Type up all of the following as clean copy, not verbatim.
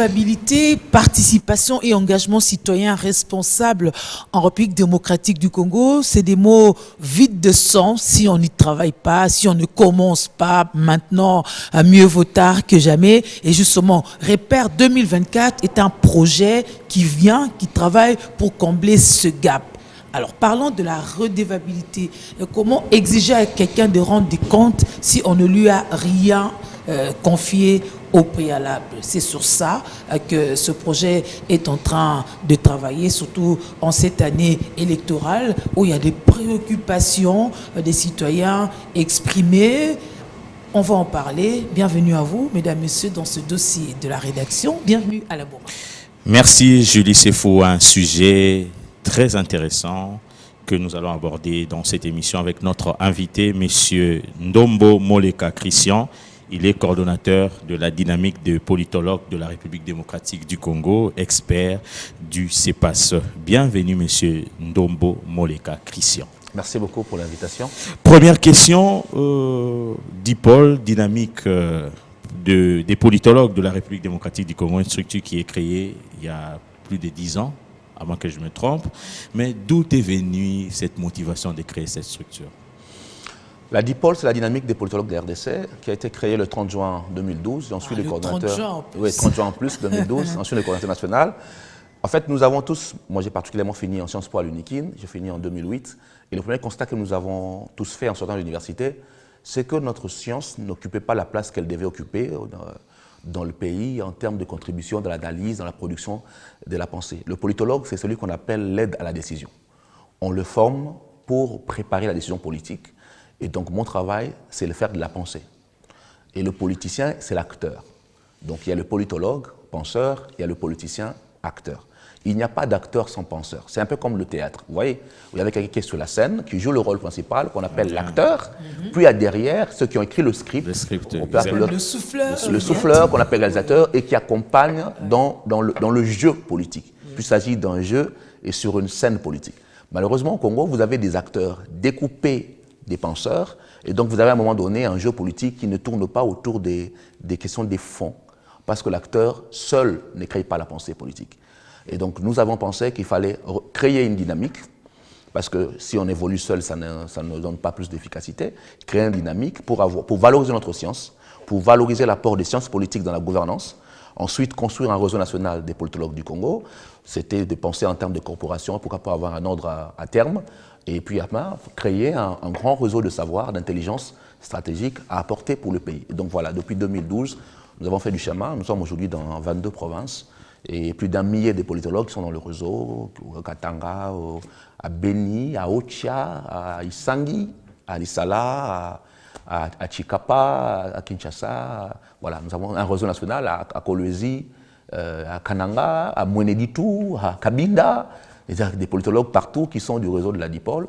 Responsabilité, participation et engagement citoyen responsable en République démocratique du Congo, c'est des mots vides de sens si on n'y travaille pas, si on ne commence pas maintenant, mieux vaut tard que jamais. Et justement, Repère 2024 est un projet qui travaille pour combler ce gap. Alors, parlons de la redevabilité. Comment exiger à quelqu'un de rendre des comptes si on ne lui a rien confié au préalable? C'est sur ça que ce projet est en train de travailler, surtout en cette année électorale où il y a des préoccupations des citoyens exprimées. On va en parler. Bienvenue à vous, mesdames, messieurs, dans ce dossier de la rédaction. Bienvenue à la Bourg. Merci, Julie Sefo. Un sujet très intéressant que nous allons aborder dans cette émission avec notre invité, monsieur Ndombo Moleka Christian. Il est coordonnateur de la dynamique de politologues de la République démocratique du Congo, expert du CEPAS. Bienvenue, monsieur Ndombo Moleka Christian. Merci beaucoup pour l'invitation. Première question, DIPOL, dynamique des politologues de la République démocratique du Congo, une structure qui est créée il y a plus de 10 ans, avant que je me trompe. Mais d'où est venue cette motivation de créer cette structure? La DIPOL, c'est la dynamique des politologues de la RDC, qui a été créée le 30 juin 2012. J'en suis le coordonnateur. 30 juin en plus. Oui, 30 juin en plus, 2012. J'en suis le coordonnateur national. En fait, nous avons tous, moi j'ai particulièrement fini en Sciences Po à l'UNIKIN, j'ai fini en 2008. Et le premier constat que nous avons tous fait en sortant de l'université, c'est que notre science n'occupait pas la place qu'elle devait occuper dans le pays en termes de contribution dans l'analyse, dans la production de la pensée. Le politologue, c'est celui qu'on appelle l'aide à la décision. On le forme pour préparer la décision politique. Et donc mon travail, c'est le faire de la pensée. Et le politicien, c'est l'acteur. Donc il y a le politologue, penseur, il y a le politicien, acteur. Il n'y a pas d'acteur sans penseur. C'est un peu comme le théâtre. Vous voyez, il y avait quelqu'un qui est sur la scène, qui joue le rôle principal, qu'on appelle l'acteur. Puis il y a derrière ceux qui ont écrit le script. Le souffleur. Le souffleur, qu'on appelle réalisateur, et qui accompagne dans le jeu politique. Puis il s'agit d'un jeu et sur une scène politique. Malheureusement, au Congo, vous avez des acteurs découpés des penseurs, et donc vous avez à un moment donné un jeu politique qui ne tourne pas autour des questions des fonds, parce que l'acteur seul ne crée pas la pensée politique. Et donc nous avons pensé qu'il fallait créer une dynamique, parce que si on évolue seul, ça ne donne pas plus d'efficacité, créer une dynamique pour valoriser notre science, pour valoriser l'apport des sciences politiques dans la gouvernance, ensuite construire un réseau national des politologues du Congo, c'était de penser en termes de corporation, pourquoi pas avoir un ordre à terme, et puis après, créer un grand réseau de savoir, d'intelligence stratégique à apporter pour le pays. Et donc voilà, depuis 2012, nous avons fait du chemin. Nous sommes aujourd'hui dans 22 provinces et plus d'un millier de politologues qui sont dans le réseau, au Katanga, à Beni, à Ochia, à Isangi, à Lissala, à Chikapa, à Kinshasa. Voilà, nous avons un réseau national à Kolwezi, à Kananga, à Mweneditu, à Kabinda. Des politologues partout qui sont du réseau de la DIPOL,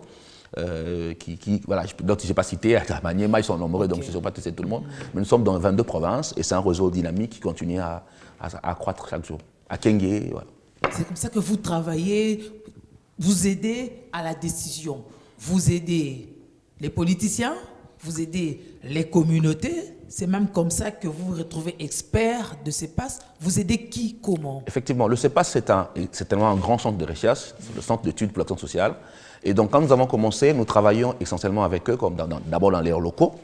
voilà, d'autres je n'ai pas cité, à Maniema, ils sont nombreux, donc je ne sais pas citer tout le monde, mais nous sommes dans 22 provinces et c'est un réseau dynamique qui continue à croître chaque jour. À Kenge, voilà. C'est comme ça que vous travaillez, vous aidez à la décision, vous aidez les politiciens, vous aidez les communautés. C'est même comme ça que vous vous retrouvez expert de CEPAS. Vous aidez qui, comment? Effectivement, le CEPAS, c'est tellement un grand centre de recherche, le centre d'études pour l'action sociale. Et donc, quand nous avons commencé, nous travaillions essentiellement avec eux, d'abord dans leurs locaux.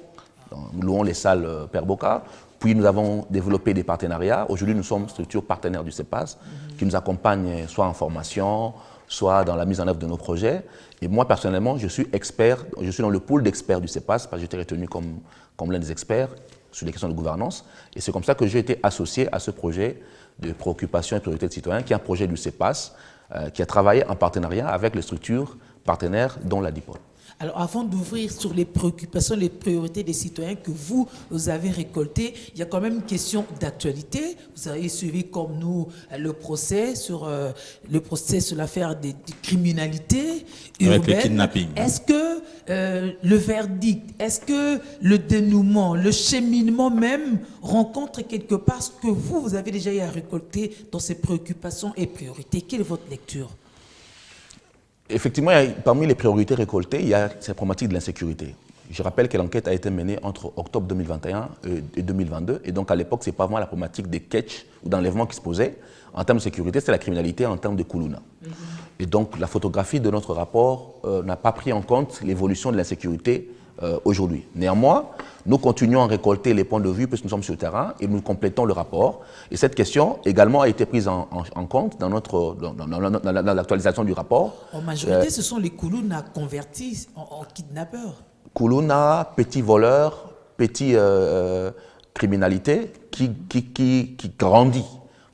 Nous louons les salles Père Boca. Puis, nous avons développé des partenariats. Aujourd'hui, nous sommes structure partenaire du CEPAS, qui nous accompagne soit en formation, soit dans la mise en œuvre de nos projets. Et moi, personnellement, je suis expert, je suis dans le pool d'experts du CEPAS, parce que j'ai été retenu comme l'un des experts sur les questions de gouvernance. Et c'est comme ça que j'ai été associé à ce projet de préoccupation et priorité de citoyens, qui est un projet du CEPAS, qui a travaillé en partenariat avec les structures partenaires, dont la DIPOL. Alors, avant d'ouvrir sur les préoccupations, les priorités des citoyens que vous avez récoltées, il y a quand même une question d'actualité. Vous avez suivi comme nous le procès sur l'affaire des criminalités urbaines. Avec le kidnapping. Est-ce que le verdict, est-ce que le dénouement, le cheminement même rencontre quelque part ce que vous avez déjà eu à récolter dans ces préoccupations et priorités? Quelle est votre lecture? Effectivement, parmi les priorités récoltées, il y a cette problématique de l'insécurité. Je rappelle que l'enquête a été menée entre octobre 2021 et 2022. Et donc, à l'époque, ce n'est pas vraiment la problématique des catchs ou d'enlèvement qui se posait. En termes de sécurité, c'est la criminalité en termes de Koulouna. Et donc, la photographie de notre rapport n'a pas pris en compte l'évolution de l'insécurité aujourd'hui. Néanmoins, nous continuons à récolter les points de vue puisque nous sommes sur le terrain et nous complétons le rapport. Et cette question également a été prise en compte dans l'actualisation du rapport. En majorité, ce sont les Koulouna convertis en kidnappeurs. Koulouna, petit voleur, petit criminalité qui grandit.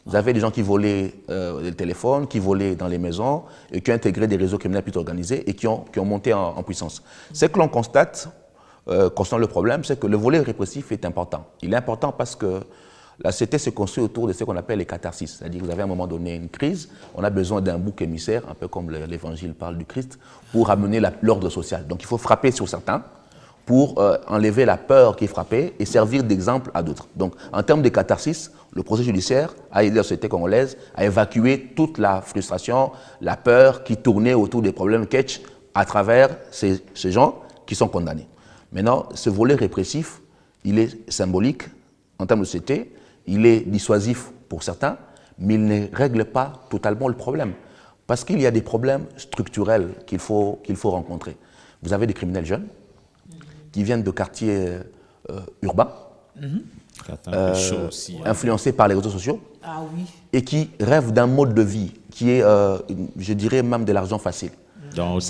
Vous avez des gens qui volaient des téléphones, qui volaient dans les maisons et qui ont intégré des réseaux criminels plutôt organisés et qui ont monté en puissance. Ce que l'on constate concernant le problème, c'est que le volet répressif est important. Il est important parce que la société se construit autour de ce qu'on appelle les catharsis. C'est-à-dire que vous avez à un moment donné une crise, on a besoin d'un bouc émissaire, un peu comme l'évangile parle du Christ, pour amener l'ordre social. Donc il faut frapper sur certains pour enlever la peur qui est frappée et servir d'exemple à d'autres. Donc en termes de catharsis, le procès judiciaire a aidé la société congolaise à évacuer toute la frustration, la peur qui tournait autour des problèmes catch à travers ces gens qui sont condamnés. Maintenant, ce volet répressif, il est symbolique en termes de société, il est dissuasif pour certains, mais il ne règle pas totalement le problème. Parce qu'il y a des problèmes structurels qu'il faut rencontrer. Vous avez des criminels jeunes qui viennent de quartiers urbains, influencés par les réseaux sociaux, et qui rêvent d'un mode de vie qui est, je dirais, même de l'argent facile. Donc,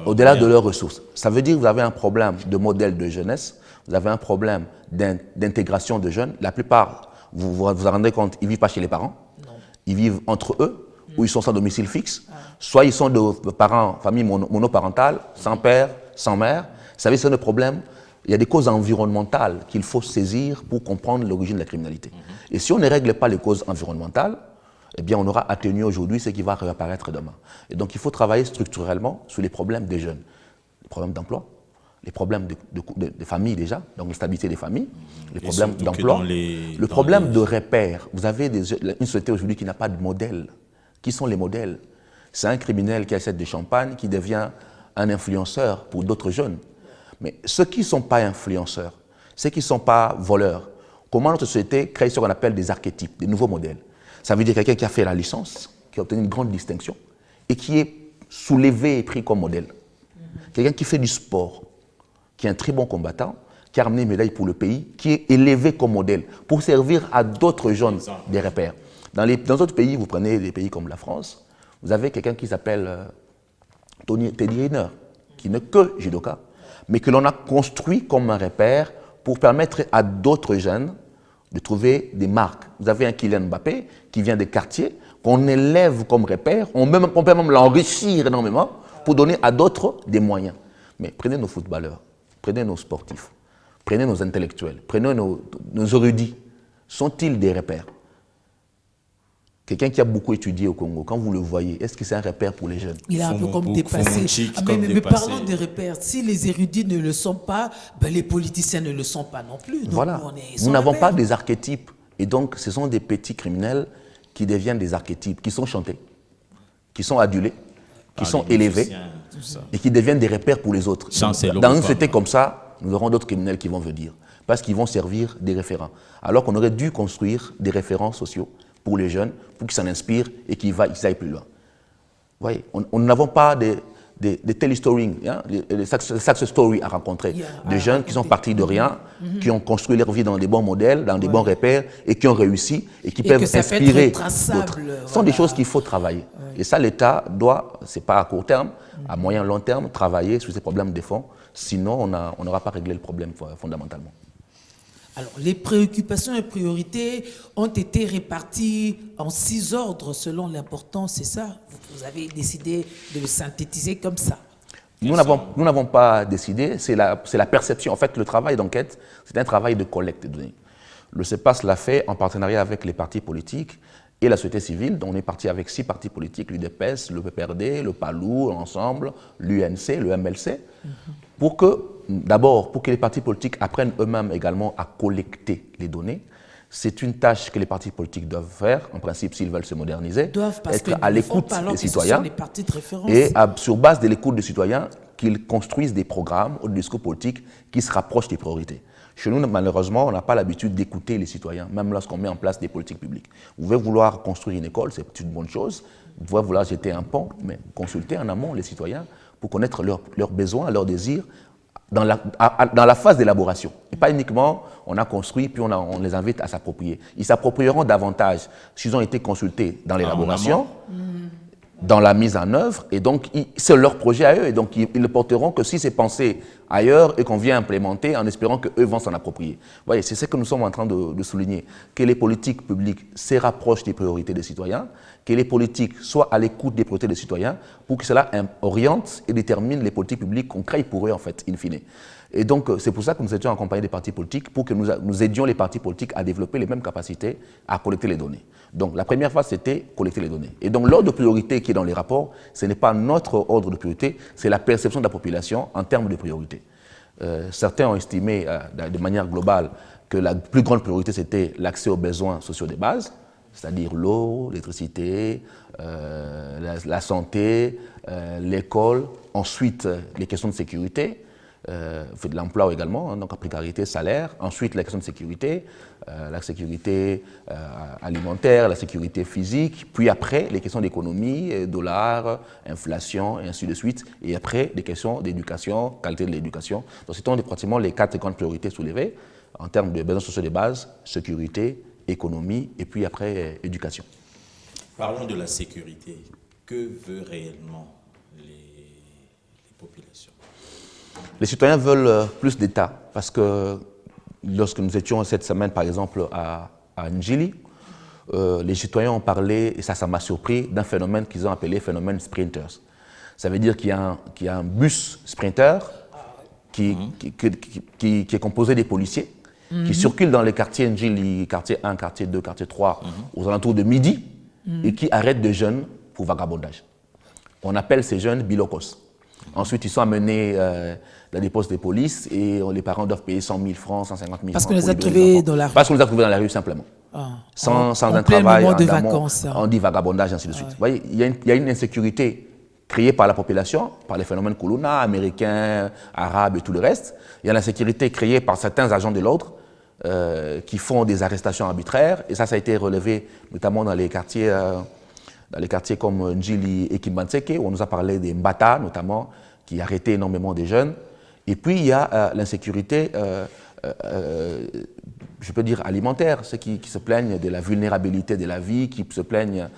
au-delà de leurs ressources. Ça veut dire que vous avez un problème de modèle de jeunesse, vous avez un problème d'intégration de jeunes. La plupart, vous vous rendez compte, ils ne vivent pas chez les parents, ils vivent entre eux, ou ils sont sans domicile fixe, soit ils sont de parents, famille monoparentale, sans père, sans mère. Vous savez, c'est un problème. Il y a des causes environnementales qu'il faut saisir pour comprendre l'origine de la criminalité. Et si on ne règle pas les causes environnementales, eh bien, on aura atténué aujourd'hui ce qui va réapparaître demain. Et donc, il faut travailler structurellement sur les problèmes des jeunes. Les problèmes d'emploi, les problèmes de famille déjà, donc la stabilité des familles, les problèmes d'emploi, le problème de repères. Vous avez une société aujourd'hui qui n'a pas de modèle. Qui sont les modèles? C'est un criminel qui achète des champagnes, qui devient un influenceur pour d'autres jeunes. Mais ceux qui ne sont pas influenceurs, ceux qui ne sont pas voleurs, comment notre société crée ce qu'on appelle des archétypes, des nouveaux modèles? Ça veut dire quelqu'un qui a fait la licence, qui a obtenu une grande distinction et qui est soulevé et pris comme modèle. Quelqu'un qui fait du sport, qui est un très bon combattant, qui a ramené une médaille pour le pays, qui est élevé comme modèle pour servir à d'autres jeunes des repères. Dans d'autres pays, vous prenez des pays comme la France, vous avez quelqu'un qui s'appelle Teddy Riner, qui n'est que judoka, mais que l'on a construit comme un repère pour permettre à d'autres jeunes de trouver des marques. Vous avez un Kylian Mbappé qui vient des quartiers, qu'on élève comme repère, on peut même l'enrichir énormément pour donner à d'autres des moyens. Mais prenez nos footballeurs, prenez nos sportifs, prenez nos intellectuels, prenez nos érudits. Sont-ils des repères? Quelqu'un qui a beaucoup étudié au Congo, quand vous le voyez, est-ce que c'est un repère pour les jeunes? Il est un peu comme dépassé. Mais parlons des repères. Si les érudits ne le sont pas, ben les politiciens ne le sont pas non plus. Donc voilà. Nous n'avons pas des archétypes. Et donc, ce sont des petits criminels qui deviennent des archétypes, qui sont chantés, qui sont adulés, qui sont élevés et qui deviennent des repères pour les autres. Dans une société comme ça, nous aurons d'autres criminels qui vont venir parce qu'ils vont servir des référents. Alors qu'on aurait dû construire des référents sociaux pour les jeunes, pour qu'ils s'en inspirent et qu'ils aillent plus loin. Vous voyez, nous n'avons pas des tele-stories, des success stories à rencontrer. Des jeunes qui sont partis de rien, qui ont construit leur vie dans des bons modèles, dans des bons repères, et qui ont réussi, et qui peuvent inspirer d'autres. Ce sont des choses qu'il faut travailler. Et ça, l'État doit, ce n'est pas à court terme, à moyen long terme, travailler sur ces problèmes de fond. Sinon, on n'aura pas réglé le problème fondamentalement. Alors, les préoccupations et priorités ont été réparties en 6 ordres selon l'importance, c'est ça? Vous avez décidé de le synthétiser comme ça? Nous n'avons pas décidé, c'est la perception. En fait, le travail d'enquête, c'est un travail de collecte de données. Le CEPAS l'a fait en partenariat avec les partis politiques et la société civile. Donc, on est parti avec 6 partis politiques, l'UDPS, le PPRD, le PALU, l'Ensemble, l'UNC, le MLC, pour que les partis politiques apprennent eux-mêmes également à collecter les données. C'est une tâche que les partis politiques doivent faire, en principe, s'ils veulent se moderniser, être à l'écoute des citoyens et sur base de l'écoute des citoyens, qu'ils construisent des programmes ou des discours politiques qui se rapprochent des priorités. Chez nous, malheureusement, on n'a pas l'habitude d'écouter les citoyens, même lorsqu'on met en place des politiques publiques. Vous pouvez vouloir construire une école, c'est une bonne chose. Vous pouvez vouloir jeter un pont, mais consulter en amont les citoyens pour connaître leurs besoins, leurs désirs, dans la phase d'élaboration. Et pas uniquement, on a construit, puis on les invite à s'approprier. Ils s'approprieront davantage s'ils ont été consultés dans l'élaboration, dans la mise en œuvre, et donc c'est leur projet à eux, et donc ils le porteront que si c'est pensé ailleurs et qu'on vient implémenter en espérant qu'eux vont s'en approprier. Vous voyez, c'est ce que nous sommes en train de souligner, que les politiques publiques se rapprochent des priorités des citoyens, que les politiques soient à l'écoute des priorités des citoyens pour que cela oriente et détermine les politiques publiques qu'on crée pour eux, en fait, in fine. Et donc, c'est pour ça que nous étions accompagnés des partis politiques, pour que nous aidions les partis politiques à développer les mêmes capacités à collecter les données. Donc, la première phase, c'était collecter les données. Et donc, l'ordre de priorité qui est dans les rapports, ce n'est pas notre ordre de priorité, c'est la perception de la population en termes de priorité. Certains ont estimé, de manière globale, que la plus grande priorité, c'était l'accès aux besoins sociaux de base, c'est-à-dire l'eau, l'électricité, la santé, l'école, ensuite les questions de sécurité, de l'emploi également, hein, donc la précarité, salaire, ensuite la question de sécurité, la sécurité alimentaire, la sécurité physique, puis après les questions d'économie, dollars, inflation, et ainsi de suite, et après les questions d'éducation, qualité de l'éducation. Donc c'était pratiquement les 4 grandes priorités soulevées en termes de besoins sociaux de base, sécurité, économie, et puis après éducation. Parlons de la sécurité. Que veut réellement les populations? Les citoyens veulent plus d'État, parce que lorsque nous étions cette semaine, par exemple, à Njili, les citoyens ont parlé, et ça m'a surpris, d'un phénomène qu'ils ont appelé phénomène sprinters. Ça veut dire qu'il y a un bus sprinter qui est composé des policiers, qui circulent dans les quartiers Njili, quartier 1, quartier 2, quartier 3, aux alentours de midi, et qui arrêtent des jeunes pour vagabondage. On appelle ces jeunes bilokos. Ensuite, ils sont amenés dans des postes de police et les parents doivent payer 100 000 francs, 150 000 francs. Parce qu'on les a trouvés dans la rue. Parce qu'on les a trouvés dans la rue, simplement. Sans un travail, moment de vacances. on dit vagabondage, ainsi de suite. Vous voyez, il y a une insécurité créée par la population, par les phénomènes Kuluna, américains, arabes et tout le reste. Il y a l'insécurité créée par certains agents de l'ordre qui font des arrestations arbitraires. Et ça a été relevé notamment dans les quartiers comme Njili et Kimbanseke, où on nous a parlé des Mbata, notamment, qui arrêtaient énormément des jeunes. Et puis, il y a l'insécurité, je peux dire alimentaire, ceux qui se plaignent de la vulnérabilité de la vie, qui se plaignent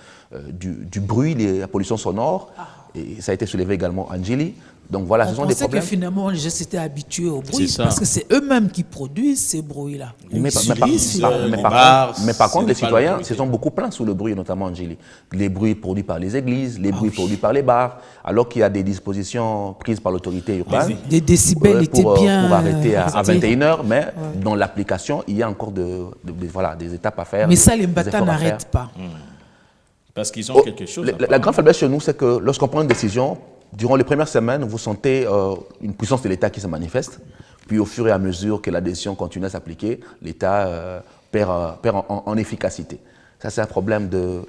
du bruit, de la pollution sonore. Et ça a été soulevé également à Njili. Donc voilà, ce sont des problèmes. On pensait que finalement, les gens s'étaient habitués au bruit, parce que c'est eux-mêmes qui produisent ces bruits-là. Mais par contre, les citoyens se sont beaucoup plaints sous le bruit, notamment en Njili. Les bruits produits par les églises, les bruits produits par les bars, alors qu'il y a des dispositions prises par l'autorité urbaine. Des décibels étaient bien pour arrêter à 21h, mais dans l'application, il y a encore des étapes à faire. Mais ça, les Mbata n'arrêtent pas. Parce qu'ils ont quelque chose. La grande faiblesse chez nous, c'est que lorsqu'on prend une décision, durant les premières semaines, vous sentez une puissance de l'État qui se manifeste. Puis au fur et à mesure que la décision continue à s'appliquer, l'État perd en efficacité. Ça, c'est un problème de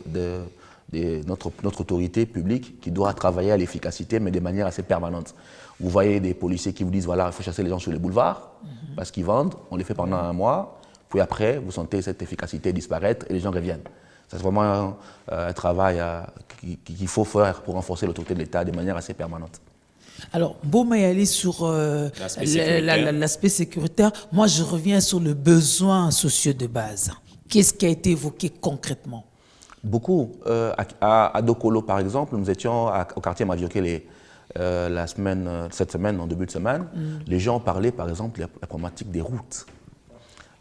notre autorité publique qui doit travailler à l'efficacité, mais de manière assez permanente. Vous voyez des policiers qui vous disent, voilà, il faut chasser les gens sur les boulevards, parce qu'ils vendent, on les fait pendant un mois, puis après, vous sentez cette efficacité disparaître et les gens reviennent. C'est vraiment un travail qu'il faut faire pour renforcer l'autorité de l'État de manière assez permanente. Alors, Boma est allé sur l'aspect sécuritaire. Moi, je reviens sur le besoin sociaux de base. Qu'est-ce qui a été évoqué concrètement? Beaucoup. À Dokolo, par exemple, nous étions au quartier Maviokele cette semaine, en début de semaine. Les gens parlaient, par exemple, de la problématique des routes,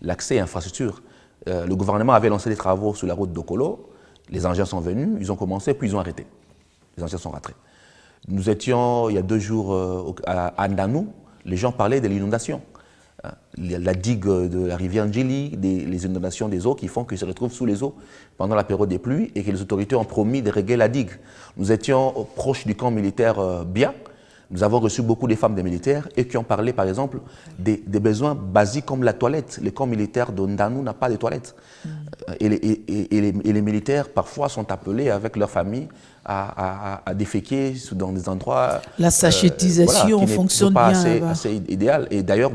l'accès à l'infrastructure. Le gouvernement avait lancé des travaux sur la route d'Okolo, les engins sont venus, ils ont commencé, puis ils ont arrêté. Les engins sont rentrés. Nous étions, il y a 2 jours, à Andanou, les gens parlaient de l'inondation. La digue de la rivière Njili, les inondations des eaux qui font qu'ils se retrouvent sous les eaux pendant la période des pluies et que les autorités ont promis de régler la digue. Nous étions proches du camp militaire Bia, Nous avons reçu beaucoup de femmes des militaires et qui ont parlé, par exemple, des besoins basiques comme la toilette. Le camp militaire de Ndanou n'a pas de toilette. Et les militaires, parfois, sont appelés avec leur famille à déféquer dans des endroits... La sachétisation fonctionne bien là-bas. Assez idéal. Et d'ailleurs,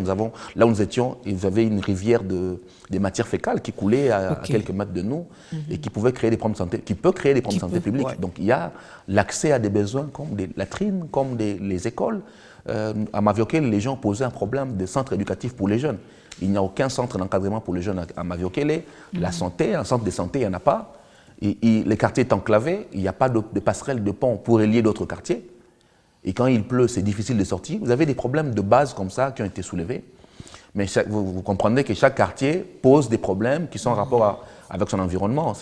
là où nous étions, il y avait une rivière des matières fécales qui coulait à quelques mètres de nous et qui pouvait créer des problèmes de santé, qui peut créer des problèmes de santé publique. Ouais. Donc il y a l'accès à des besoins comme des latrines, comme les écoles. À Mavioquele, les gens posaient un problème de centre éducatif pour les jeunes. Il n'y a aucun centre d'encadrement pour les jeunes à Mavioquele. La santé, un centre de santé, il n'y en a pas. Les quartiers sont enclavés, il n'y a pas de passerelle de pont pour relier d'autres quartiers. Et quand il pleut, c'est difficile de sortir. Vous avez des problèmes de base comme ça qui ont été soulevés. Mais vous comprenez que chaque quartier pose des problèmes qui sont en rapport avec son environnement.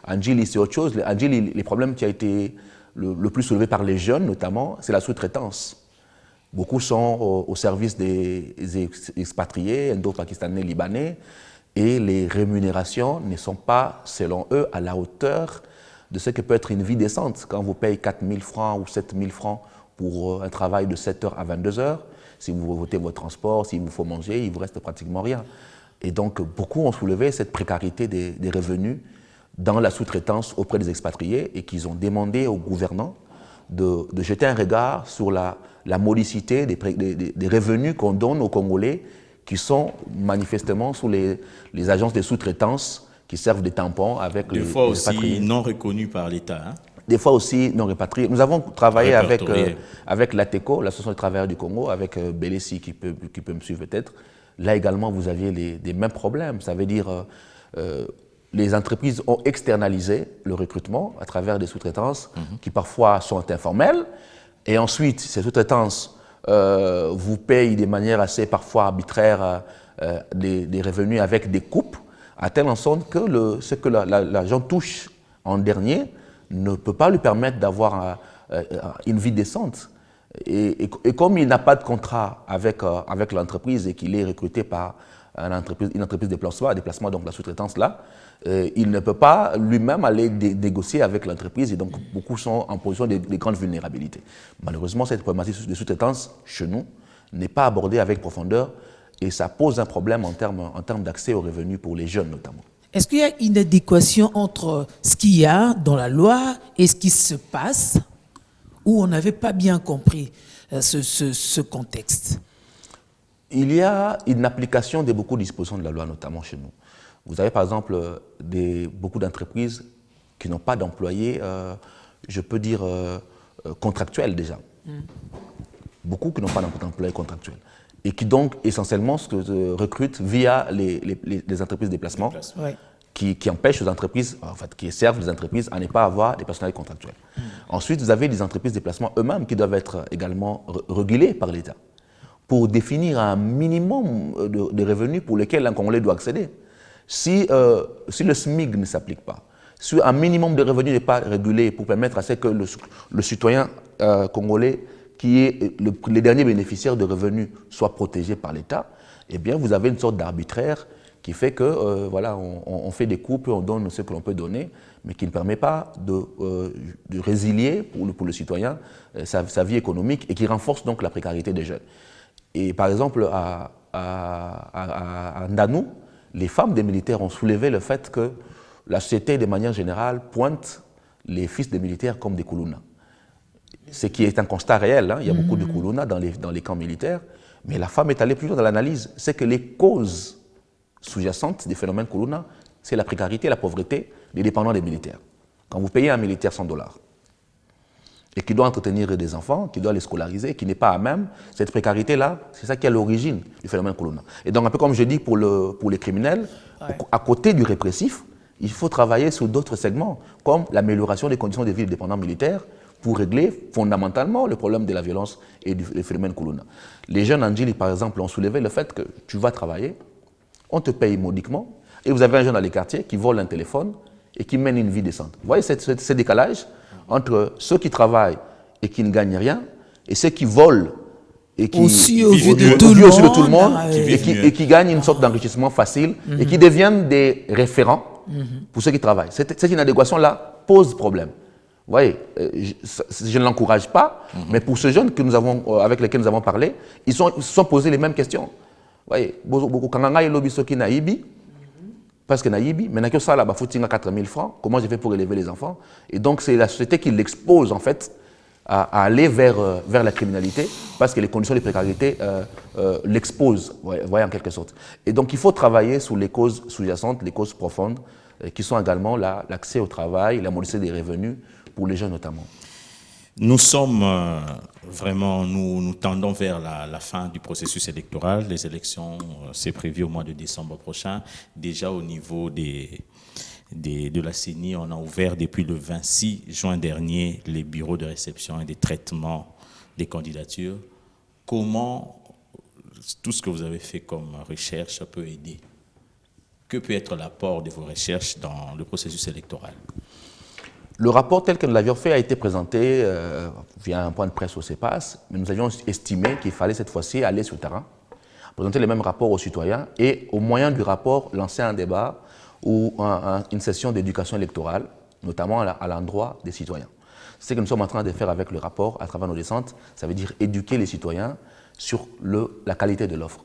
Andjili, c'est autre chose. Andjili, les problèmes qui ont été le plus soulevés par les jeunes, notamment, c'est la sous-traitance. Beaucoup sont au service des expatriés, indo-pakistanais, libanais, et les rémunérations ne sont pas, selon eux, à la hauteur de ce que peut être une vie décente. Quand vous payez 4 000 francs ou 7 000 francs pour un travail de 7 heures à 22 heures, si vous votez votre transport, s'il vous faut manger, il ne vous reste pratiquement rien. Et donc, beaucoup ont soulevé cette précarité des revenus dans la sous-traitance auprès des expatriés et qu'ils ont demandé aux gouvernants de jeter un regard sur la modicité des revenus qu'on donne aux Congolais qui sont manifestement sous les agences de sous-traitance qui servent de tampons avec les expatriés. Des fois aussi non reconnus par l'État. Hein? Des fois aussi non répatriés. Nous avons travaillé avec l'ATECO, l'Association des travailleurs du Congo, avec Belessi qui peut me suivre peut-être. Là également, vous aviez les mêmes problèmes. Ça veut dire les entreprises ont externalisé le recrutement à travers des sous-traitances qui parfois sont informelles. Et ensuite, ces sous-traitances vous payent de manière assez parfois arbitraire des revenus avec des coupes, à telle en sorte que ce que l'agent touche en dernier ne peut pas lui permettre d'avoir une vie décente. Et comme il n'a pas de contrat avec l'entreprise et qu'il est recruté par une entreprise de déplacement, donc la sous-traitance là, il ne peut pas lui-même aller négocier avec l'entreprise et donc beaucoup sont en position de grande vulnérabilité. Malheureusement, cette problématique de sous-traitance chez nous n'est pas abordée avec profondeur et ça pose un problème en termes d'accès aux revenus pour les jeunes notamment. Est-ce qu'il y a une adéquation entre ce qu'il y a dans la loi et ce qui se passe où on n'avait pas bien compris ce contexte? Il y a une application de beaucoup de dispositions de la loi, notamment chez nous. Vous avez par exemple beaucoup d'entreprises qui n'ont pas d'employés, je peux dire, contractuels déjà. Beaucoup qui n'ont pas d'employés contractuels. Et qui donc essentiellement recrutent via les entreprises de déplacement qui empêchent les entreprises, en fait, qui servent les entreprises à ne pas avoir des personnels contractuels. Ensuite, vous avez des entreprises de déplacement eux-mêmes qui doivent être également régulées par l'État pour définir un minimum de revenus pour lesquels un Congolais doit accéder. Si le SMIC ne s'applique pas, si un minimum de revenus n'est pas régulé pour permettre à ce que le citoyen congolais qui est le dernier bénéficiaire de revenus soit protégé par l'État, eh bien vous avez une sorte d'arbitraire qui fait que voilà, on fait des coupes, on donne ce que l'on peut donner, mais qui ne permet pas de résilier pour le citoyen sa vie économique et qui renforce donc la précarité des jeunes. Et par exemple, à Ndanou, les femmes des militaires ont soulevé le fait que la société, de manière générale, pointe les fils des militaires comme des koulouna. Ce qui est un constat réel, hein. Il y a beaucoup de koulouna dans les camps militaires, mais la femme est allée plus loin dans l'analyse. C'est que les causes sous-jacentes des phénomènes koulouna, c'est la précarité et la pauvreté des dépendants des militaires. Quand vous payez un militaire $100 et qui doit entretenir des enfants, qui doit les scolariser, qui n'est pas à même, cette précarité-là, c'est ça qui est à l'origine du phénomène koulouna. Et donc, un peu comme je dis pour les criminels, à côté du répressif, il faut travailler sur d'autres segments, comme l'amélioration des conditions de vie des dépendants militaires, pour régler fondamentalement le problème de la violence et du phénomène koulouna. Les jeunes Andjili, par exemple, ont soulevé le fait que tu vas travailler, on te paye modiquement, et vous avez un jeune dans les quartiers qui vole un téléphone et qui mène une vie décente. Vous voyez ce décalage entre ceux qui travaillent et qui ne gagnent rien, et ceux qui volent et qui aussi aux yeux de tout le monde, et qui gagnent une sorte d'enrichissement facile, et qui deviennent des référents pour ceux qui travaillent. Cette inadéquation-là pose problème. voyez, je ne l'encourage pas, mais pour ces jeunes que nous avons, avec lesquels nous avons parlé, ils se sont posés les mêmes questions. Vous voyez, beaucoup kanganga lobi soki naibi, parce que naibi, mais que ça là, bah foutinga 4 000 francs. Comment je fais pour élever les enfants? Et donc c'est la société qui l'expose en fait à aller vers la criminalité, parce que les conditions de précarité l'exposent, voyez, en quelque sorte. Et donc il faut travailler sur les causes sous-jacentes, les causes profondes, qui sont également l'accès au travail, la mobilité des revenus pour les jeunes notamment. Nous sommes vraiment, nous tendons vers la fin du processus électoral. Les élections, c'est prévu au mois de décembre prochain. Déjà au niveau de la CENI, on a ouvert depuis le 26 juin dernier les bureaux de réception et de traitement des candidatures. Comment tout ce que vous avez fait comme recherche peut aider? Que peut être l'apport de vos recherches dans le processus électoral? Le rapport tel que nous l'avions fait a été présenté via un point de presse au CEPAS, mais nous avions estimé qu'il fallait cette fois-ci aller sur le terrain, présenter les mêmes rapports aux citoyens et au moyen du rapport lancer un débat ou une session d'éducation électorale, notamment à l'endroit des citoyens. C'est ce que nous sommes en train de faire avec le rapport à travers nos descentes, ça veut dire éduquer les citoyens sur la qualité de l'offre.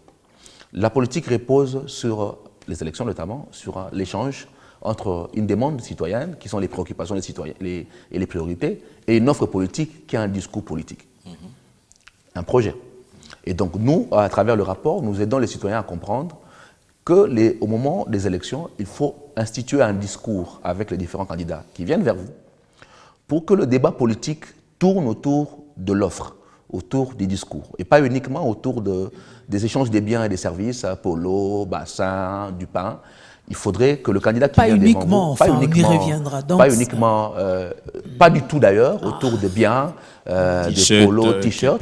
La politique repose sur les élections notamment, sur l'échange entre une demande citoyenne, qui sont les préoccupations des citoyens et les priorités, et une offre politique qui a un discours politique, un projet. Et donc nous, à travers le rapport, nous aidons les citoyens à comprendre qu'au moment des élections, il faut instituer un discours avec les différents candidats qui viennent vers vous pour que le débat politique tourne autour de l'offre, autour du discours, et pas uniquement autour des échanges des biens et des services, polo, bassin, du pain. Il faudrait que le candidat qui vient devant vous, enfin, on y reviendra donc. Pas uniquement, pas du tout d'ailleurs, autour de biens, des polos, t-shirts,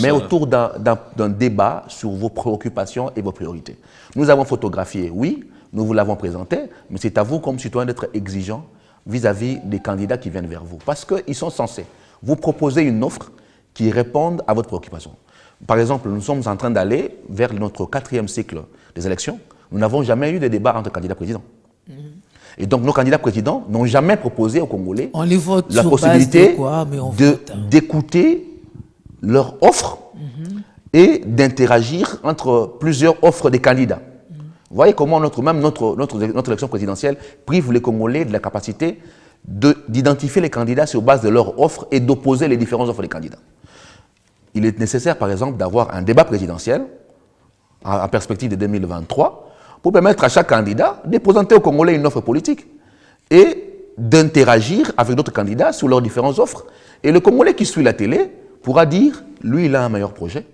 mais autour d'un débat sur vos préoccupations et vos priorités. Nous avons photographié, oui, nous vous l'avons présenté, mais c'est à vous comme citoyen d'être exigeant vis-à-vis des candidats qui viennent vers vous, parce qu'ils sont censés vous proposer une offre qui réponde à votre préoccupation. Par exemple, nous sommes en train d'aller vers notre 4e cycle des élections. Nous n'avons jamais eu de débat entre candidats présidents. Et donc, nos candidats présidents n'ont jamais proposé aux Congolais la possibilité d'écouter leur offre et d'interagir entre plusieurs offres des candidats. Vous voyez comment notre élection présidentielle prive les Congolais de la capacité d'identifier les candidats sur base de leur offre et d'opposer les différentes offres des candidats. Il est nécessaire, par exemple, d'avoir un débat présidentiel en perspective de 2023 pour permettre à chaque candidat de présenter aux Congolais une offre politique et d'interagir avec d'autres candidats sur leurs différentes offres. Et le Congolais qui suit la télé pourra dire, lui, il a un meilleur projet,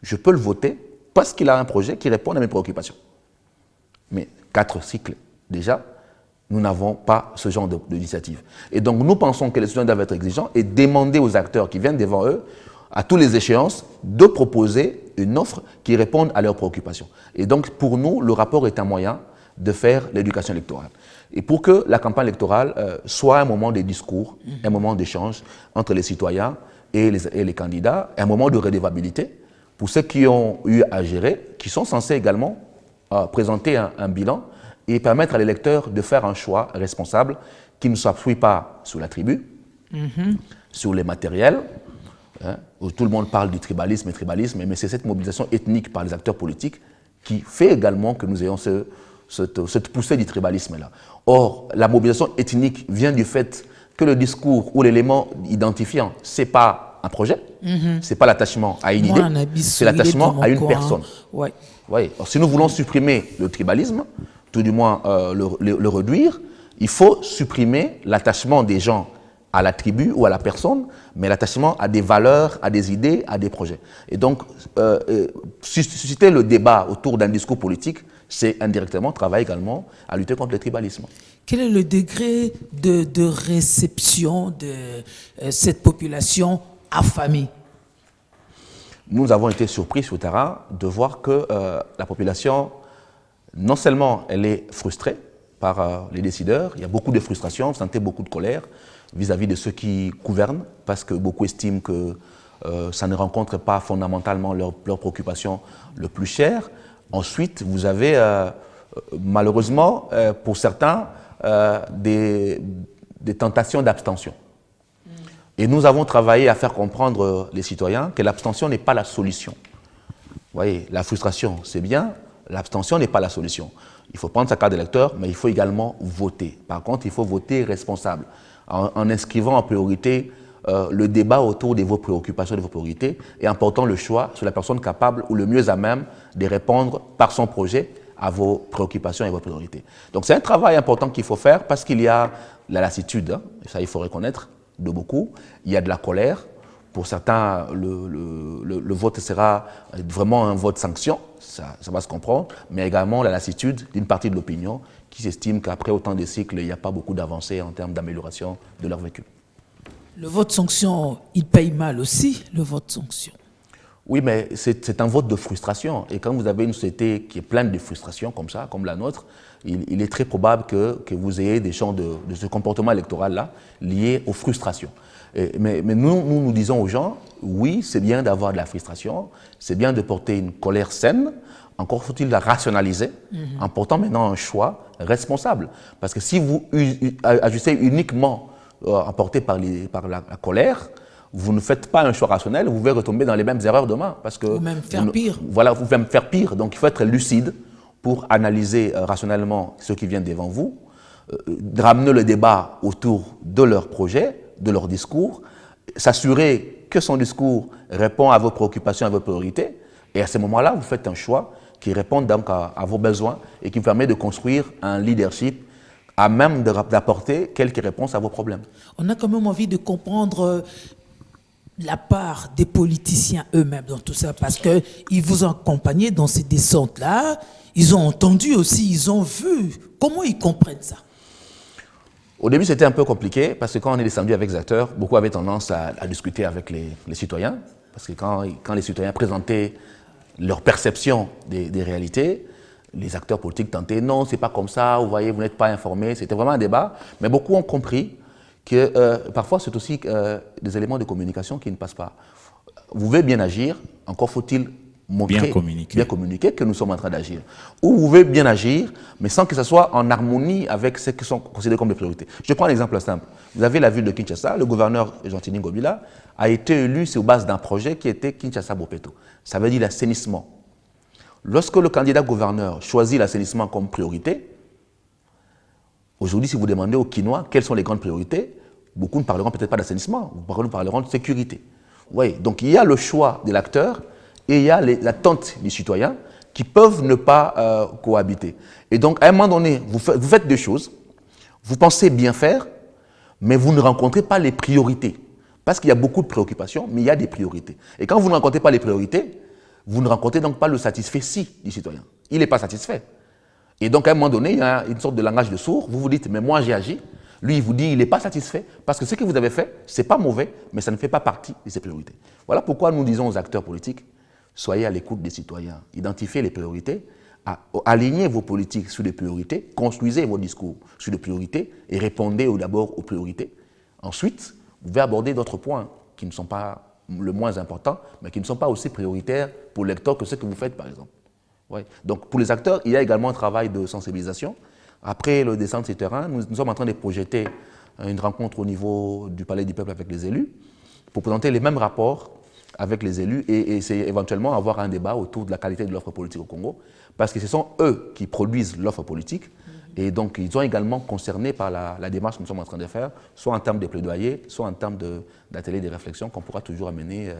je peux le voter parce qu'il a un projet qui répond à mes préoccupations. Mais 4 cycles, déjà, nous n'avons pas ce genre d'initiative. Et donc, nous pensons que les citoyens doivent être exigeants et demander aux acteurs qui viennent devant eux, à toutes les échéances, de proposer une offre qui réponde à leurs préoccupations. Et donc, pour nous, le rapport est un moyen de faire l'éducation électorale. Et pour que la campagne électorale soit un moment de discours, un moment d'échange entre les citoyens et les candidats, un moment de redevabilité pour ceux qui ont eu à gérer, qui sont censés également présenter un bilan et permettre à l'électeur de faire un choix responsable qui ne s'appuie pas sur la tribu, sur les matériels, où tout le monde parle du tribalisme, mais c'est cette mobilisation ethnique par les acteurs politiques qui fait également que nous ayons cette poussée du tribalisme-là. Or, la mobilisation ethnique vient du fait que le discours ou l'élément identifiant, ce n'est pas un projet, ce n'est pas l'attachement à une idée, c'est l'attachement à une personne. Ouais. Ouais. Alors, si nous voulons supprimer le tribalisme, tout du moins le réduire, il faut supprimer l'attachement des gens à la tribu ou à la personne, mais l'attachement à des valeurs, à des idées, à des projets. Et donc, susciter le débat autour d'un discours politique, c'est indirectement travailler également à lutter contre le tribalisme. Quel est le degré de réception de cette population affamée? Nous avons été surpris sur le terrain de voir que la population, non seulement elle est frustrée par les décideurs, il y a beaucoup de frustration, vous sentez beaucoup de colère vis-à-vis de ceux qui gouvernent, parce que beaucoup estiment que ça ne rencontre pas fondamentalement leurs préoccupations le plus chères. Ensuite, vous avez malheureusement, pour certains, des tentations d'abstention. Et nous avons travaillé à faire comprendre les citoyens que l'abstention n'est pas la solution. Vous voyez, la frustration, c'est bien, l'abstention n'est pas la solution. Il faut prendre sa carte d'électeur, mais il faut également voter. Par contre, il faut voter responsable, en inscrivant en priorité le débat autour de vos préoccupations, de vos priorités, et en portant le choix sur la personne capable ou le mieux à même de répondre par son projet à vos préoccupations et vos priorités. Donc c'est un travail important qu'il faut faire parce qu'il y a la lassitude, hein, et ça il faut reconnaître, de beaucoup. Il y a de la colère. Pour certains, le vote sera vraiment un vote sanction, ça va se comprendre, mais également la lassitude d'une partie de l'opinion qui s'estime qu'après autant de cycles, il n'y a pas beaucoup d'avancées en termes d'amélioration de leur vécu. Le vote sanction, il paye mal aussi, le vote sanction. Oui, mais c'est un vote de frustration. Et quand vous avez une société qui est pleine de frustrations comme ça, comme la nôtre, il est très probable que vous ayez des champs de ce comportement électoral-là liés aux frustrations. Mais nous disons aux gens, oui, c'est bien d'avoir de la frustration, c'est bien de porter une colère saine, encore faut-il la rationaliser, en portant maintenant un choix responsable. Parce que si vous agissez uniquement emporté par la colère, vous ne faites pas un choix rationnel, vous pouvez retomber dans les mêmes erreurs demain. Parce que ou même faire pire. Voilà, vous pouvez même faire pire. Donc il faut être lucide pour analyser rationnellement ce qui vient devant vous, ramener le débat autour de leur projet, de leur discours, s'assurer que son discours répond à vos préoccupations, à vos priorités, et à ce moment-là, vous faites un choix qui répond donc à vos besoins et qui vous permet de construire un leadership à même d'apporter quelques réponses à vos problèmes. On a quand même envie de comprendre la part des politiciens eux-mêmes dans tout ça, parce qu'ils vous ont accompagné dans ces descentes-là, ils ont entendu aussi, ils ont vu. Comment ils comprennent ça? Au début, c'était un peu compliqué, parce que quand on est descendu avec les acteurs, beaucoup avaient tendance à discuter avec les citoyens, parce que quand les citoyens présentaient leur perception des réalités, les acteurs politiques tentaient, non, c'est pas comme ça, vous voyez, vous n'êtes pas informés, c'était vraiment un débat, mais beaucoup ont compris que parfois c'est aussi des éléments de communication qui ne passent pas. Vous voulez bien agir, encore faut-il montrer, bien communiquer que nous sommes en train d'agir. Ou vous voulez bien agir, mais sans que ce soit en harmonie avec ce qui sont considérés comme des priorités. Je prends un exemple simple. Vous avez la ville de Kinshasa, le gouverneur Gentini Ngobila a été élu sur base d'un projet qui était Kinshasa-Bopeto. Ça veut dire l'assainissement. Lorsque le candidat gouverneur choisit l'assainissement comme priorité, aujourd'hui, si vous demandez aux Kinois quelles sont les grandes priorités, beaucoup ne parleront peut-être pas d'assainissement, beaucoup parleront de sécurité. Oui, donc il y a le choix de l'acteur et il y a l'attente des citoyens qui peuvent ne pas cohabiter. Et donc, à un moment donné, vous faites des choses, vous pensez bien faire, mais vous ne rencontrez pas les priorités. Parce qu'il y a beaucoup de préoccupations, mais il y a des priorités. Et quand vous ne rencontrez pas les priorités, vous ne rencontrez donc pas le satisfait-si du citoyen. Il n'est pas satisfait. Et donc, à un moment donné, il y a une sorte de langage de sourd. Vous vous dites, mais moi, j'ai agi. Lui, il vous dit, il n'est pas satisfait. Parce que ce que vous avez fait, ce n'est pas mauvais, mais ça ne fait pas partie de ses priorités. Voilà pourquoi nous disons aux acteurs politiques, soyez à l'écoute des citoyens. Identifiez les priorités, alignez vos politiques sur les priorités, construisez vos discours sur les priorités et répondez d'abord aux priorités. Ensuite, vous pouvez aborder d'autres points qui ne sont pas le moins important, mais qui ne sont pas aussi prioritaires pour l'électeur que ce que vous faites, par exemple. Ouais. Donc, pour les acteurs, il y a également un travail de sensibilisation. Après le descente sur terrain, nous sommes en train de projeter une rencontre au niveau du Palais du Peuple avec les élus pour présenter les mêmes rapports avec les élus et c'est éventuellement avoir un débat autour de la qualité de l'offre politique au Congo, parce que ce sont eux qui produisent l'offre politique et donc ils sont également concernés par la démarche que nous sommes en train de faire, soit en termes de plaidoyer, soit en termes d'ateliers de réflexion qu'on pourra toujours amener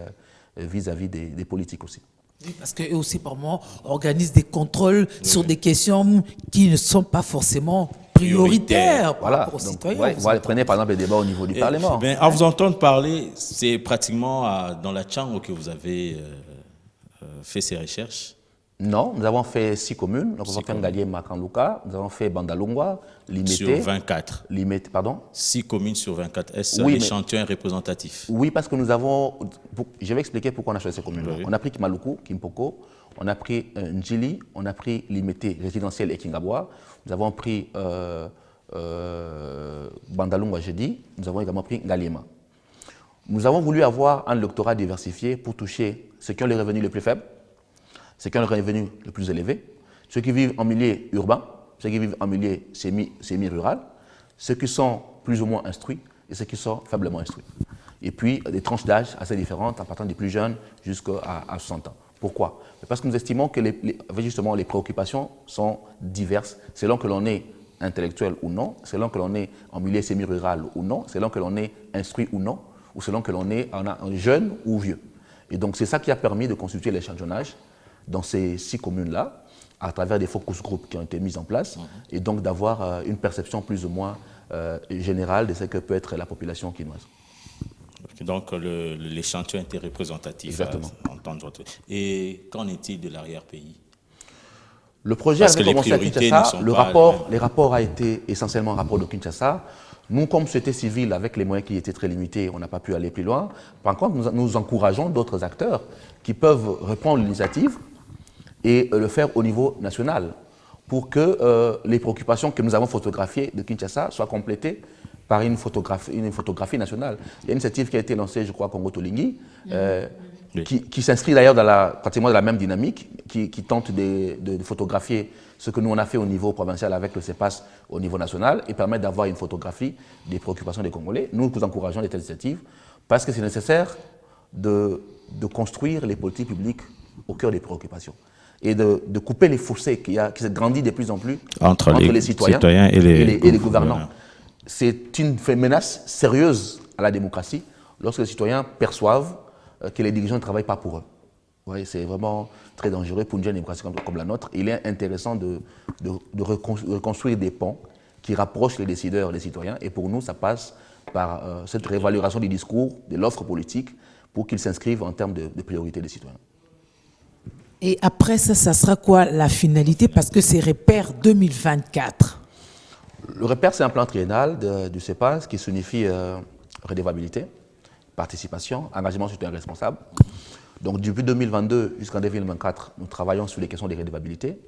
vis-à-vis des politiques aussi. Oui, parce qu'eux aussi, par moment, organisent des contrôles sur des questions qui ne sont pas forcément prioritaires voilà. aux Donc, citoyens. Ouais, prenez par exemple les débats au niveau du Parlement. Ben, à vous entendre parler, c'est pratiquement dans la Tchango que vous avez fait ces recherches. Non, nous avons fait 6 communes. Nous avons fait Ngaliema Kanduka, nous avons fait Bandalungwa, Limete. Sur 24. Limete, pardon. 6 communes sur 24. Est-ce oui, l'échantillon représentatif? Oui, parce que nous avons. Je vais expliquer pourquoi on a choisi ces communes-là. Oui. On a pris Kimaluku, Kimpoko, on a pris Njili, on a pris Limete résidentiel et Kingabwa, nous avons pris Bandalungwa, j'ai dit, nous avons également pris Ngaliema. Nous avons voulu avoir un électorat diversifié pour toucher ceux qui ont les revenus les plus faibles, ceux qui ont le revenu le plus élevé, ceux qui vivent en milieu urbain, ceux qui vivent en milieu semi-rural, ceux qui sont plus ou moins instruits et ceux qui sont faiblement instruits. et puis des tranches d'âge assez différentes, en partant des plus jeunes jusqu'à 60 ans. Pourquoi? Parce que nous estimons que justement, les préoccupations sont diverses, selon que l'on est intellectuel ou non, selon que l'on est en milieu semi-rural ou non, selon que l'on est instruit ou non, ou selon que l'on est un jeune ou vieux. Et donc c'est ça qui a permis de constituer l'échantillonnage dans ces 6 communes-là, à travers des focus groups qui ont été mis en place, et donc d'avoir une perception plus ou moins générale de ce que peut être la population quinoise. Donc l'échantillon était représentatif. Exactement. Et qu'en est-il de l'arrière-pays? Le projet Parce avait que les commencé à priorités Kinshasa, ne sont pas les rapports a été essentiellement un rapport de Kinshasa. Nous, comme société civile, avec les moyens qui étaient très limités, on n'a pas pu aller plus loin. Par contre, nous encourageons d'autres acteurs qui peuvent reprendre l'initiative et le faire au niveau national pour que les préoccupations que nous avons photographiées de Kinshasa soient complétées par une photographie nationale. Il y a une initiative qui a été lancée, je crois, à Congo Tolingi, qui s'inscrit d'ailleurs pratiquement dans la même dynamique, qui tente de photographier ce que nous on a fait au niveau provincial avec le CEPAS au niveau national et permettre d'avoir une photographie des préoccupations des Congolais. Nous encourageons les telles initiatives parce que c'est nécessaire de construire les politiques publiques au cœur des préoccupations et de couper les fossés qui se grandissent de plus en plus entre les citoyens et les gouvernants. C'est une menace sérieuse à la démocratie lorsque les citoyens perçoivent que les dirigeants ne travaillent pas pour eux. Ouais, c'est vraiment très dangereux pour une jeune démocratie comme la nôtre. Il est intéressant de reconstruire des ponts qui rapprochent les décideurs des citoyens. Et pour nous, ça passe par cette réévaluation du discours, de l'offre politique, pour qu'ils s'inscrivent en termes de priorité des citoyens. Et après ça, ça sera quoi la finalité? Parce que c'est Repère 2024. Le Repère, c'est un plan triennal du CEPAS qui signifie redevabilité, participation, engagement citoyen responsable. Donc depuis 2022 jusqu'en 2024, nous travaillons sur les questions de redevabilité,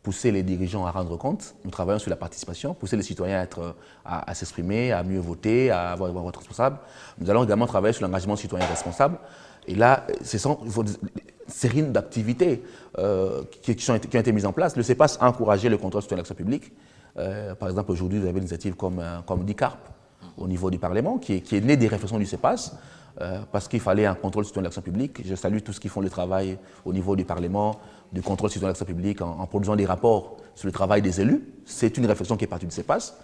pousser les dirigeants à rendre compte, nous travaillons sur la participation, pousser les citoyens à s'exprimer, à mieux voter, à avoir un vote responsable. Nous allons également travailler sur l'engagement citoyen responsable. Et là, ce sont une série d'activités qui ont été mises en place. Le CEPAS a encouragé le contrôle citoyen de l'action publique. Par exemple, aujourd'hui, vous avez une initiative comme DICARP au niveau du Parlement, qui est née des réflexions du CEPAS, parce qu'il fallait un contrôle citoyen de l'action publique. Je salue tous ceux qui font le travail au niveau du Parlement, du contrôle citoyen de l'action publique, en produisant des rapports sur le travail des élus. C'est une réflexion qui est partie du CEPAS.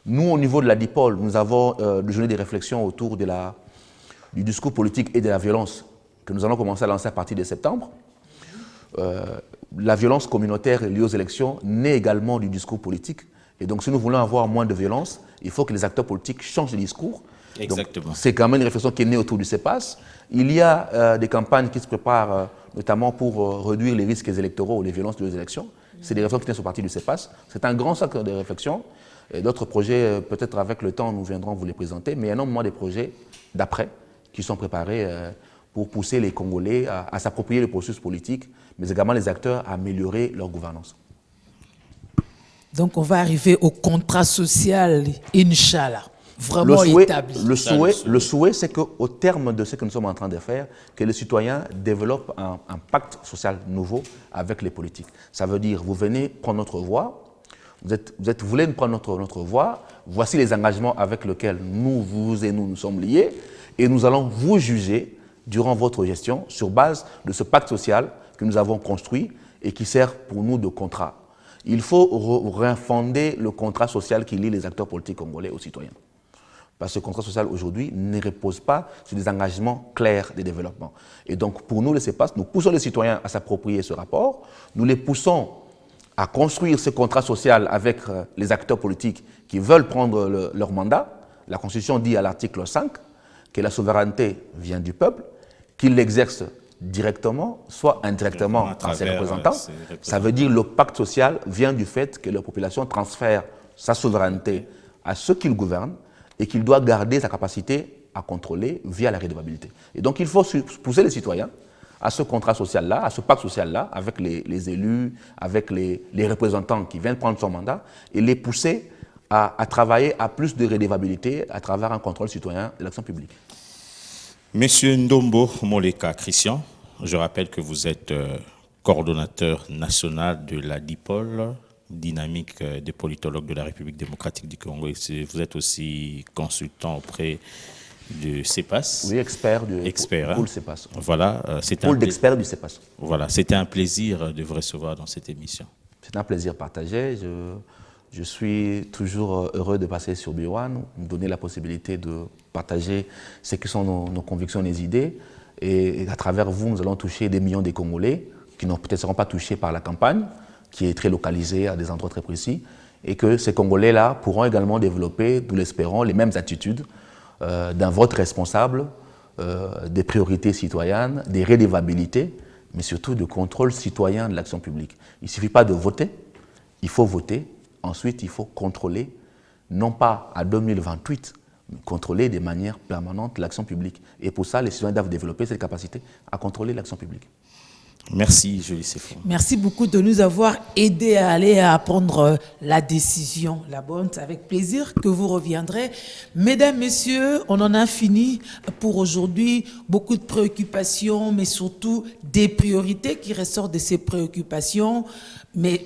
Nous, au niveau de la DIPOL, nous avons déjeuné des réflexions autour du discours politique et de la violence que nous allons commencer à lancer à partir de septembre. La violence communautaire liée aux élections naît également du discours politique. Et donc, si nous voulons avoir moins de violence, il faut que les acteurs politiques changent de discours. Exactement. C'est quand même une réflexion qui est née autour du CEPAS. Il y a des campagnes qui se préparent, notamment pour réduire les risques électoraux ou les violences de les élections. C'est des réflexions qui sont parties du CEPAS. C'est un grand sac de réflexion. D'autres projets, peut-être avec le temps, nous viendrons vous les présenter. Mais il y a énormément de projets d'après qui sont préparés pour pousser les Congolais à s'approprier le processus politique, mais également les acteurs à améliorer leur gouvernance. Donc, on va arriver au contrat social, Inch'Allah, vraiment établi. Le souhait, c'est qu'au terme de ce que nous sommes en train de faire, que les citoyens développent un pacte social nouveau avec les politiques. Ça veut dire, vous venez prendre notre voix, vous voulez prendre notre voix, voici les engagements avec lesquels vous et nous sommes liés, et nous allons vous juger durant votre gestion sur base de ce pacte social que nous avons construit et qui sert pour nous de contrat. Il faut réinfonder le contrat social qui lie les acteurs politiques congolais aux citoyens. Parce que ce contrat social aujourd'hui ne repose pas sur des engagements clairs de développement. Et donc pour nous, le CEPAS, nous poussons les citoyens à s'approprier ce rapport, nous les poussons à construire ce contrat social avec les acteurs politiques qui veulent prendre leur mandat. La Constitution dit à l'article 5 que la souveraineté vient du peuple, qu'il l'exerce directement, soit indirectement à ses représentants. Ça veut dire que le pacte social vient du fait que la population transfère sa souveraineté à ceux qui le gouvernent et qu'il doit garder sa capacité à contrôler via la redevabilité. Et donc il faut pousser les citoyens à ce contrat social-là, à ce pacte social-là, avec les élus, avec les représentants qui viennent prendre son mandat, et les pousser à travailler à plus de redevabilité à travers un contrôle citoyen de l'action publique. Monsieur Ndombo Moleka Christian, je rappelle que vous êtes coordonnateur national de la DIPOL, Dynamique des politologues de la République démocratique du Congo. Et vous êtes aussi consultant auprès du CEPAS. Oui, expert du Expert, pool CEPAS. Voilà, Pool d'experts du CEPAS. Voilà, c'était un plaisir de vous recevoir dans cette émission. C'est un plaisir partagé. Je suis toujours heureux de passer sur B1, me donner la possibilité de partager ce qui sont nos convictions, nos idées. Et à travers vous, nous allons toucher des millions de Congolais qui ne peut-être seront pas touchés par la campagne, qui est très localisée à des endroits très précis, et que ces Congolais-là pourront également développer, nous l'espérons, les mêmes attitudes d'un vote responsable, des priorités citoyennes, des redevabilités, mais surtout de contrôle citoyen de l'action publique. Il ne suffit pas de voter, il faut voter, ensuite il faut contrôler, non pas à 2028, mais contrôler de manière permanente l'action publique. Et pour ça, les citoyens doivent développer cette capacité à contrôler l'action publique. Merci, Julie Sefo. Merci beaucoup de nous avoir aidés à aller à prendre la décision, la bonne. C'est avec plaisir que vous reviendrez. Mesdames, Messieurs, on en a fini pour aujourd'hui. Beaucoup de préoccupations, mais surtout des priorités qui ressortent de ces préoccupations. Mais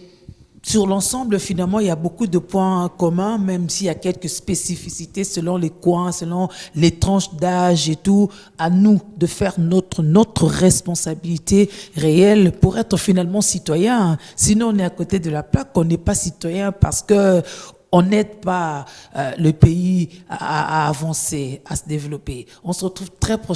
sur l'ensemble, finalement, il y a beaucoup de points communs, même s'il y a quelques spécificités selon les coins, selon les tranches d'âge et tout. À nous de faire notre responsabilité réelle pour être finalement citoyen. Sinon, on est à côté de la plaque, on n'est pas citoyen parce que on n'aide pas le pays à avancer, à se développer. On se retrouve très prochainement.